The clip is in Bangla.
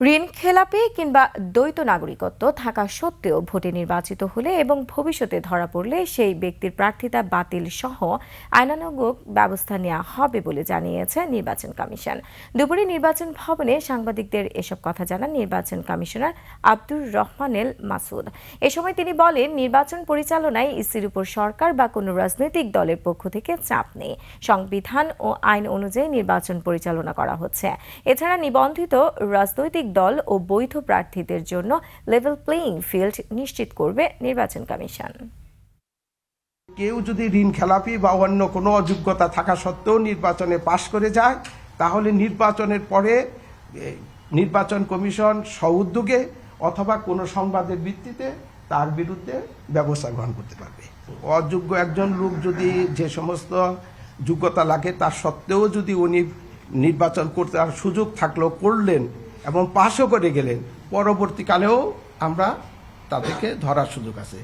ঋণ খেলাপি কিংবা দ্বৈত নাগরিকত্ব থাকা সত্ত্বেও ভোটে নির্বাচিত হলে এবং ভবিষ্যতে ধরা পড়লে সেই ব্যক্তির প্রার্থিতা বাতিল সহ আইনানুগ ব্যবস্থা নেওয়া হবে বলে জানিয়েছে নির্বাচন কমিশন। দুপুরে নির্বাচন ভবনে সাংবাদিকদের এসব কথা জানান নির্বাচন কমিশনার আব্দুর রহমানেল মাসুদ। এ সময় তিনি বলেন, নির্বাচন পরিচালনায় ইসির উপর সরকার বা কোনো রাজনৈতিক দলের পক্ষ থেকে চাপ নেই। সংবিধান ও আইন অনুযায়ী নির্বাচন পরিচালনা করা হচ্ছে। এছাড়া নিবন্ধিত রাজনৈতিক দল ও বৈধ প্রার্থীদের জন্য লেভেল প্লেইং ফিল্ড নিশ্চিত করবে নির্বাচন কমিশন। কেউ যদি ঋণ খেলাপি বা অন্য কোনো অযোগ্যতা থাকা সত্ত্বেও নির্বাচনে পাশ করে যায়, তাহলে নির্বাচনের পরে নির্বাচন কমিশন স্বউদ্যোগে অথবা কোনো সংবাদের ভিত্তিতে তার বিরুদ্ধে ব্যবস্থা গ্রহণ করতে পারবে। অযোগ্য একজন লোক যদি যে সমস্ত যোগ্যতা লাগে তার সত্ত্বেও যদি উনি নির্বাচন করতে আর সুযোগ থাকলেও করলেন এবং পাশও করে গেলেন, পরবর্তীকালেও আমরা তাদেরকে ধরার সুযোগ আছে।